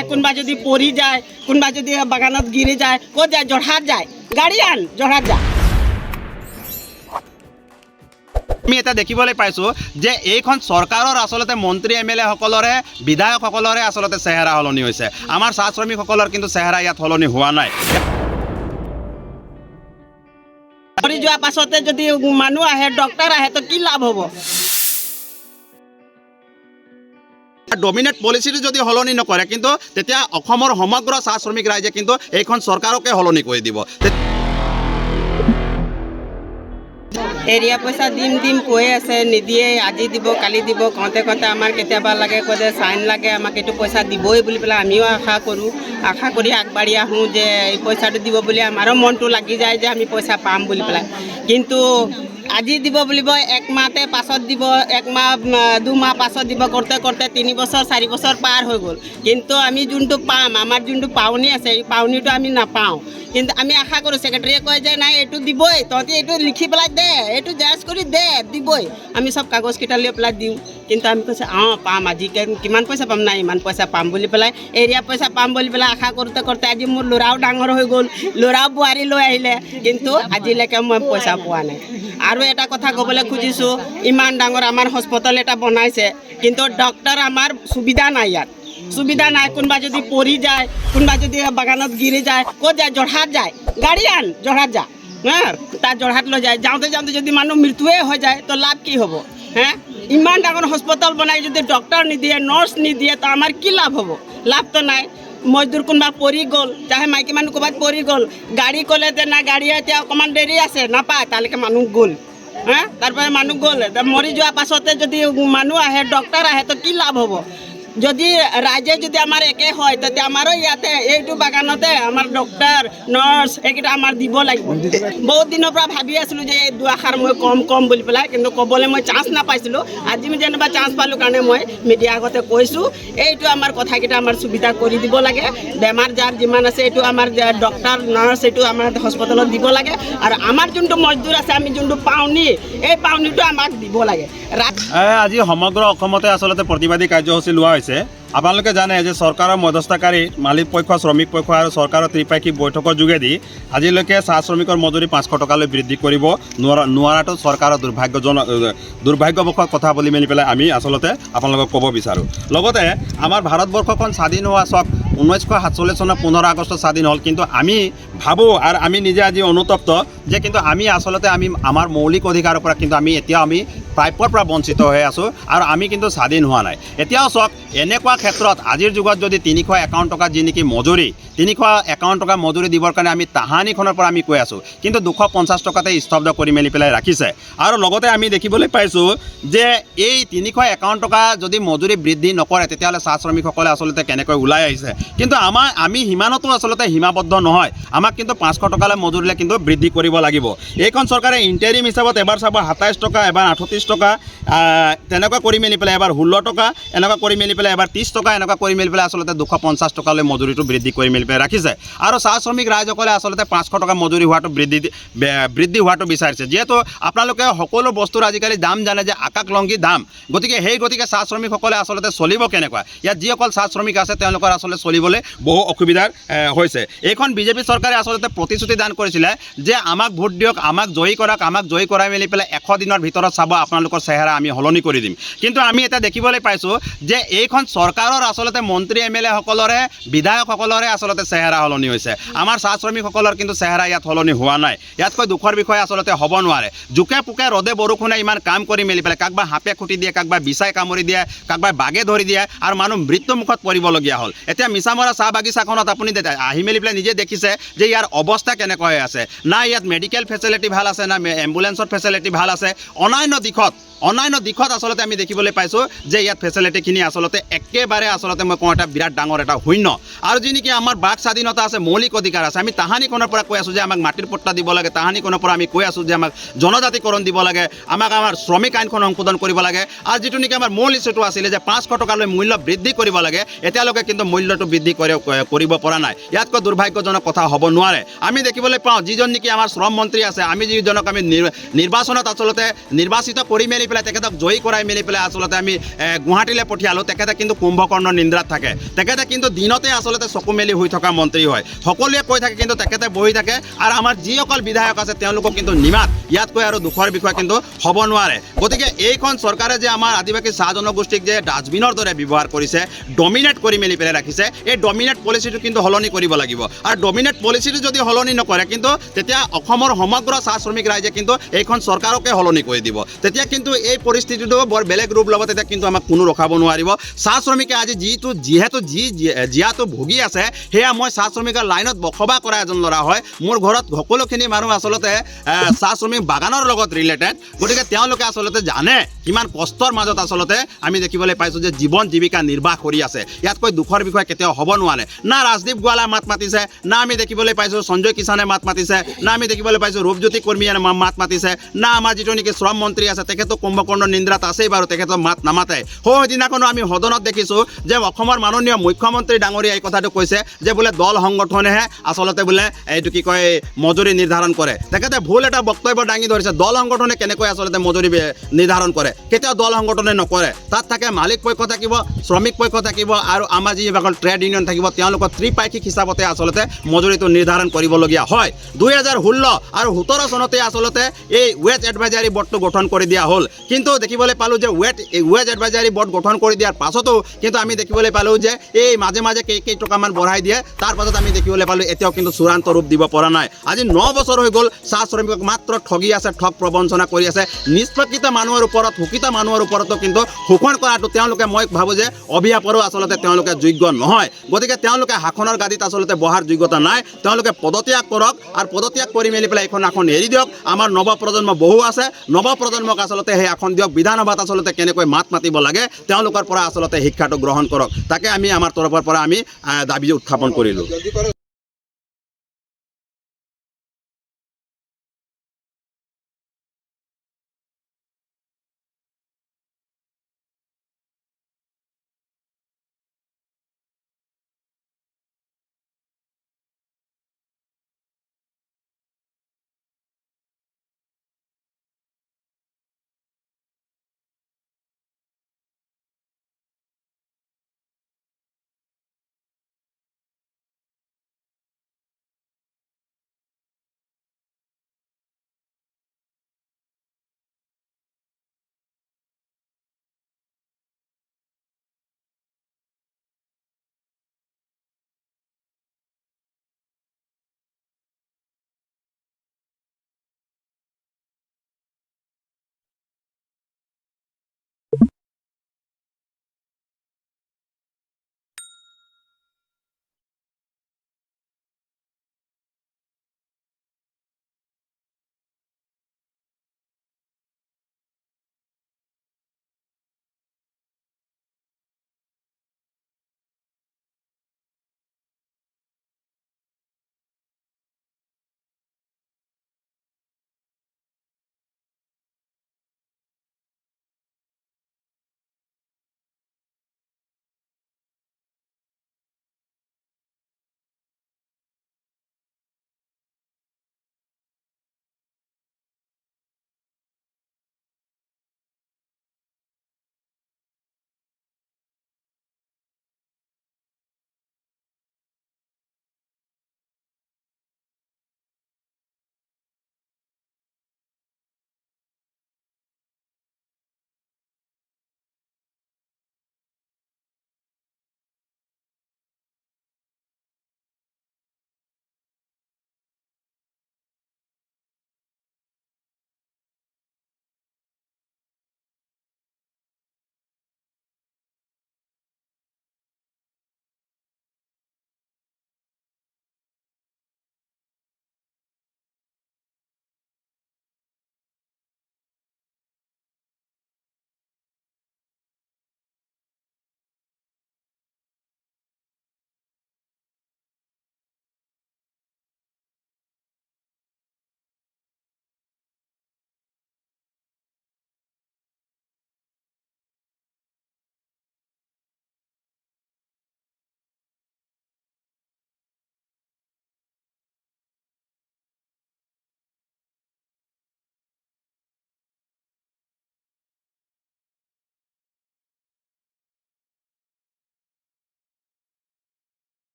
নাই, কোনোবা যদি পৰি যায়, কোনোবা যদি বাগানত গিৰি যায়, ক'ত যায়? যোৰহাট যায়, গাড়ী আন, যোৰহাট যায়। আমি এটা দেখিবলৈ পাইছোঁ যে এইখন চৰকাৰৰ আচলতে মন্ত্ৰী MLA সকলৰে বিধায়কসকলৰে আচলতে চেহেৰা সলনি হৈছে। আমাৰ চাহ শ্ৰমিকসকলৰ কিন্তু চেহেৰা ইয়াত সলনি হোৱা নাই। মৰি যোৱাৰ পাছতে যদি মানুহ আহে, ডক্টৰ আহে, তো কি লাভ হ'ব? ডমিনেট পলিচিটো যদি সলনি নকৰে কিন্তু তেতিয়া অসমৰ সমগ্ৰ চাহ শ্ৰমিক ৰাইজে কিন্তু এইখন চৰকাৰকে সলনি কৰি দিব। এৰিয়া পইচা দিম কৈ আছে, নিদিয়ে। আজি দিব, কালি দিব, কওঁতে আমাৰ কেতিয়াবা লাগে, কৈ যে চাইন লাগে, আমাক এইটো পইচা দিবই বুলি পেলাই আমিও আশা কৰি আগবাঢ়ি আহোঁ যে এই পইচাটো দিব বুলি। আমাৰো মনটো লাগি যায় যে আমি পইচা পাম বুলি পেলাই। কিন্তু আজি দিব বুলিব, এক মাহতে পাছত দিব, এক মাহ 2 মাহ পাছত দিব, কৰোঁতে 3 বছৰ 4 বছৰ পাৰ হৈ গ'ল। কিন্তু আমি যোনটো পাম, আমাৰ যোনটো পাওনি আছে, এই পাওনিটো আমি নাপাওঁ। কিন্তু আমি আশা কৰোঁ, ছেক্ৰেটাৰীয়ে কয় যে নাই এইটো দিবই, তহঁতি এইটো লিখি পেলাই দে, এইটো জেৰেক্স কৰি দে, দিবই। আমি চব কাগজকেইটা লৈ পেলাই দিওঁ। কিন্তু আমি কৈছোঁ পাম, আজি কিমান পইচা পাম? নাই, ইমান পইচা পাম বুলি পেলাই, এৰিয়া পইচা পাম বুলি পেলাই আশা কৰোঁতে আজি মোৰ ল'ৰাও ডাঙৰ হৈ গ'ল, ল'ৰাও বোৱাৰী লৈ আহিলে, কিন্তু আজিলৈকে মই পইচা পোৱা নাই। আৰু এটা কথা ক'বলৈ খুজিছোঁ, ইমান ডাঙৰ আমাৰ হস্পিটেল এটা বনাইছে, কিন্তু ডক্টৰ আমাৰ সুবিধা নাই ইয়াত, সুবিধা নাই। কোনোবা যদি পৰি যায়, কোনোবা যদি বাগানত গিৰি যায়, ক'ত যায়? যোৰহাট যায়, গাড়ী আন, যোৰহাট যা। তাত যোৰহাট লৈ যায়, যাওঁতে যদি মানুহ মৃত্যুৱে হৈ যায়, তো লাভ কি হ'ব? ইমান ডাঙৰ হস্পিটেল বনাই যদি ডক্টৰ নিদিয়ে, নাৰ্ছ নিদিয়ে, তো আমাৰ কি লাভ হ'ব? লাভটো নাই। মজদুৰ কোনোবা পৰি গ'ল, চাহে মাইকী মানুহ ক'ৰবাত পৰি গ'ল, গাড়ী ক'লে যে নাই, গাড়ী এতিয়া অকণমান দেৰি আছে, নাপায়, তালৈকে মানুহ গ'ল। তাৰপৰা মানুহ গ'ল, মৰি যোৱাৰ পাছতে যদি মানুহ আহে, ডক্টৰ আহে, তো কি লাভ হ'ব? যদি ৰাইজে যদি আমাৰ একে হয়, তেতিয়া আমাৰো ইয়াতে এইটো বাগানতে আমাৰ ডক্টৰ, নাৰ্ছ এইকেইটা আমাৰ দিব লাগিব। বহুত দিনৰ পৰা ভাবি আছিলোঁ যে এই দুআষাৰ মই কম বুলি পেলাই, কিন্তু ক'বলৈ মই চান্স নাপাইছিলোঁ। আজি যেনিবা চান্স পালোঁ কাৰণে মই মিডিয়াৰ আগতে কৈছোঁ, এইটো আমাৰ কথাকেইটা আমাৰ সুবিধা কৰি দিব লাগে। বেমাৰ যাৰ যিমান আছে, এইটো আমাৰ ডক্টৰ, নাৰ্ছ এইটো আমাৰ হস্পিটেলত দিব লাগে। আৰু আমাৰ যোনটো মজদুৰ আছে, আমি যোনটো পাওনি, এই পাওনিটো আমাক দিব লাগে। আজি সমগ্ৰ অসমতে আচলতে প্ৰতিবাদী কাৰ্যসূচী লোৱা হৈছে। আপোনালোকে জানে যে চৰকাৰৰ মধ্যস্থকাৰী মালিক পক্ষ, শ্ৰমিক পক্ষ আৰু চৰকাৰৰ ত্ৰিপাক্ষিক বৈঠকৰ যোগেদি আজিলৈকে চাহ শ্ৰমিকৰ মজুৰি 500 টকালৈ বৃদ্ধি কৰিব নোৱাৰাটো চৰকাৰৰ দুৰ্ভাগ্যবশত কথা বুলি মেলি পেলাই আমি আচলতে আপোনালোকক ক'ব বিচাৰোঁ। লগতে আমাৰ ভাৰতবৰ্ষখন স্বাধীন হোৱা 1947 চনৰ 15 আগষ্ট স্বাধীন হ'ল, কিন্তু আমি ভাবোঁ আৰু আমি নিজে আজি অনুতপ্ত যে কিন্তু আমি আচলতে আমাৰ মৌলিক অধিকাৰৰ পৰা কিন্তু এতিয়াও প্ৰাপ্যৰ পৰা বঞ্চিত হৈ আছোঁ আৰু আমি কিন্তু স্বাধীন হোৱা নাই। এতিয়াও চাওক, এনেকুৱা ক্ষেত্ৰত আজিৰ যুগত যদি 351 টকা যি নেকি মজুৰি, 351 টকা মজুৰি দিবৰ কাৰণে আমি তাহানিখনৰ পৰা আমি কৈ আছোঁ, কিন্তু 250 টকাতে স্তব্ধ কৰি মেলি পেলাই ৰাখিছে। আৰু লগতে আমি দেখিবলৈ পাইছোঁ যে এই 351 টকা যদি মজুৰি বৃদ্ধি নকৰে, তেতিয়াহ'লে চাহ শ্ৰমিকসকলে আচলতে কেনেকৈ ওলাই আহিছে। কিন্তু আমি সিমানতো আচলতে সীমাবদ্ধ নহয়, আমাক কিন্তু 500 টকালৈ মজুৰিলে কিন্তু বৃদ্ধি কৰিব লাগিব। এইখন চৰকাৰে ইণ্টাৰিম হিচাপত এবাৰ চাব 27 টকা, এবাৰ 38 টকা, তেনেকুৱা কৰি মেলি পেলাই এবাৰ 16 টকা, এনেকুৱা কৰি মেলি পেলাই এবাৰ 30 টকা, এনেকুৱা কৰি মেলি পেলাই আচলতে 250 টকালৈ মজুৰিটো বৃদ্ধি কৰি মেলি পেলাই ৰাখিছে। আৰু চাহ শ্ৰমিক ৰাইজসকলে আচলতে 500 টকা মজুৰি হোৱাটো বৃদ্ধি হোৱাটো বিচাৰিছে। যিহেতু আপোনালোকে সকলো বস্তুৰ আজিকালি দাম জানে যে আকাশলংঘী দাম, গতিকে চাহ শ্ৰমিকসকলে আচলতে চলিব কেনেকুৱা? ইয়াত যিসকল চাহ শ্ৰমিক আছে তেওঁলোকৰ আচলতে চলিবলৈ বহু অসুবিধাৰ হৈছে। এইখন বিজেপি চৰকাৰে আচলতে প্ৰতিশ্ৰুতি দান কৰিছিলে যে আমাক ভোট দিয়ক, আমাক জয়ী কৰক, আমাক জয়ী কৰাই মেলি পেলাই 100 দিনৰ ভিতৰত চাব আপোনালোকৰ চেহেৰা আমি সলনি কৰি দিম। কিন্তু আমি এটা দেখিবলৈ পাইছোঁ যে এইখন চৰকাৰৰ আচলতে মন্ত্ৰী MLA সকলৰে বিধায়কসকলৰে আচলতে চেহেৰা সলনি হৈছে। আমাৰ চাহ শ্ৰমিকসকলৰ কিন্তু চেহেৰা ইয়াত সলনি হোৱা নাই। ইয়াতকৈ দুখৰ বিষয় আচলতে হ'ব নোৱাৰে। জোকে পোকে ৰ'দে বৰষুণে ইমান কাম কৰি মেলি পেলাই কাৰোবাৰ সাপে খুটি দিয়ে, কাৰোবাৰ বিচাই কামুৰি দিয়ে, কাৰোবাৰ বাঘে ধৰি দিয়ে আৰু মানুহ মৃত্যুমুখত পৰিবলগীয়া হ'ল। এতিয়া মিছামৰা চাহ বাগিচাখনত আপুনি আহি মেলি পেলাই নিজে দেখিছে যে ইয়াৰ অৱস্থা কেনেকুৱা হৈ আছে। না ইয়াত মেডিকেল ফেচিলিটি ভাল আছে, না এম্বুলেন্সৰ ফেচিলিটি ভাল আছে। অন্যান্য দিশত আচলতে আমি দেখিবলৈ পাইছোঁ যে ইয়াত ফেচিলিটিখিনি আচলতে একেবাৰে আচলতে মই কওঁ এটা বিৰাট ডাঙৰ এটা শূন্য। আৰু যি নেকি আমাৰ বাক স্বাধীনতা আছে, মৌলিক অধিকাৰ আছে, আমি তাহানিখনৰ পৰা কৈ আছোঁ যে আমাক মাটিৰ পট্টা দিব লাগে, তাহানিখনৰ পৰা আমি কৈ আছোঁ যে আমাক জনজাতিকৰণ দিব লাগে, আমাক আমাৰ শ্ৰমিক আইনখন সংশোধন কৰিব লাগে। আৰু যিটো নেকি আমাৰ মূল ইছ্যুটো আছিলে যে 500 টকালৈ মূল্য বৃদ্ধি কৰিব লাগে, এতিয়ালৈকে কিন্তু মূল্যটো বৃদ্ধি কৰিব পৰা নাই। ইয়াতকৈ দুৰ্ভাগ্যজনক কথা হ'ব নোৱাৰে। আমি দেখিবলৈ পাওঁ যিজন নেকি আমাৰ শ্ৰম মন্ত্ৰী আছে, আমি যিজনক আমি নিৰ্বাচনত আচলতে নিৰ্বাচিত কৰি মেলি পেলাই তেখেতক জয়ী কৰাই মেলি পেলাই আচলতে আমি গুৱাহাটীলৈ পঠিয়ালোঁ। তেখেতে কিন্তু কুম্ভকৰ্ণ নিন্দ্ৰাত থাকে। তেখেতে কিন্তু দিনতে আচলতে চকু মেলি হৈ থকা মন্ত্ৰী হয়। সকলোৱে কৈ থাকে কিন্তু তেখেতে বহি থাকে। আৰু আমাৰ যিসকল বিধায়ক আছে তেওঁলোকক কিন্তু নিমাত ইয়াতকৈ আৰু দুখৰ বিষয় কিন্তু হ'ব নোৱাৰে। গতিকে এইখন চৰকাৰে যে আমাৰ আদিবাসী চাহ জনগোষ্ঠীক যে ডাষ্টবিনৰ দৰে ব্যৱহাৰ কৰিছে, ডমিনেট কৰি মেলি পেলাই ৰাখিছে, এই ডমিনেট পলিচিটো কিন্তু সলনি কৰিব লাগিব। আৰু ডমিনেট পলিচিটো যদি সলনি নকৰে কিন্তু তেতিয়া অসমৰ সমগ্ৰ চাহ শ্ৰমিক ৰাইজে কিন্তু এইখন চৰকাৰকে সলনি কৰি দিব। তেতিয়া কিন্তু এই পৰিস্থিতিটো বৰ বেলেগ ৰূপ ল'ব। তেতিয়া কিন্তু আমাক কোনো ৰখাব নোৱাৰিব। চাহ শ্ৰমিকে আজি যিহেতু জীয়াটো ভুগি আছে, সেয়া মই চাহ শ্ৰমিকৰ লাইনত বসবাস কৰা এজন ল'ৰা হয়। মোৰ ঘৰত সকলোখিনি মানুহ আচলতে চাহ শ্ৰমিক বাগানৰ লগত ৰিলেটেড। গতিকে তেওঁলোকে আচলতে জানে কিমান কষ্টৰ মাজত আচলতে আমি দেখিবলৈ পাইছোঁ যে জীৱন জীৱিকা নিৰ্বাহ কৰি আছে। ইয়াতকৈ দুখৰ বিষয় কেতিয়াও হ'ব নোৱাৰে। না ৰাজদীপ গোৱালা মাত মাতিছে, না আমি দেখিবলৈ পাইছোঁ সঞ্জয় কিষাণে মাত মাতিছে, না আমি দেখিবলৈ পাইছোঁ ৰূপজ্যোতি কৰ্মীয়ে মাত মাতিছে, না আমাৰ যিটো নেকি শ্ৰম মন্ত্ৰী আছে তেখেতো কুম্ভকৰ্ণ নিন্দ্ৰাত আছেই বাৰু, তেখেতৰ মাত নামাতে। সেইদিনাখনো আমি সদনত দেখিছোঁ যে অসমৰ মাননীয় মুখ্যমন্ত্ৰী ডাঙৰীয়া এই কথাটো কৈছে যে বোলে দল সংগঠনেহে আচলতে বোলে এইটো কি কয় মজুৰি নিৰ্ধাৰণ কৰে। তেখেতে ভুল এটা বক্তব্য দাঙি ধৰিছে। দল সংগঠনে কেনেকৈ আচলতে মজুৰি নিৰ্ধাৰণ কৰে? কেতিয়াও দল সংগঠনে নকৰে। তাত থাকে মালিক পক্ষ থাকিব, শ্ৰমিক পক্ষ থাকিব আৰু আমাৰ যিসকল ট্ৰেড ইউনিয়ন থাকিব তেওঁলোকৰ ত্ৰিপাক্ষিক হিচাপতে আচলতে মজুৰিটো নিৰ্ধাৰণ কৰিবলগীয়া হয়। 2016 আৰু 17 চনতে আচলতে এই ৱেজ এডভাইজাৰী বৰ্ডটো গঠন কৰি দিয়া হ'ল। কিন্তু দেখিবলৈ পালোঁ যে ৱেজ এডভাইজাৰী বৰ্ড গঠন কৰি দিয়াৰ পাছতো কিন্তু আমি দেখিবলৈ পালোঁ যে এই মাজে মাজে কেইটকামান বঢ়াই দিয়ে। তাৰ পাছত আমি দেখিবলৈ পালোঁ এতিয়াও কিন্তু চূড়ান্ত ৰূপ দিব পৰা নাই। আজি 9 বছৰ হৈ গ'ল চাহ শ্ৰমিকক মাত্ৰ ঠগি আছে, ঠগ প্ৰবঞ্চনা কৰি আছে। নিষ্পেক্ষিত মানুহৰ ওপৰত, শোষিত মানুহৰ ওপৰতো কিন্তু শোষণ কৰাটো তেওঁলোকে মই ভাবোঁ যে অভিশাপৰো আচলতে তেওঁলোকে যোগ্য নহয়। গতিকে তেওঁলোকে শাসনৰ গাদীত আচলতে বহাৰ যোগ্যতা নাই। তেওঁলোকে পদত্যাগ কৰক আৰু পদত্যাগ কৰি মেলি পেলাই এইখন আসন এৰি দিয়ক। আমাৰ নৱপ্ৰজন্ম বহু আছে, নৱপ্ৰজন্মক আচলতে সেই আসন দিয়ক। বিধানসভাত আচলতে কেনেকৈ মাত মাতিব লাগে তেওঁলোকৰ পৰা আচলতে শিক্ষাটো গ্ৰহণ কৰক। তাকে আমি আমাৰ তৰফৰ পৰা আমি দাবী উত্থাপন কৰিলোঁ।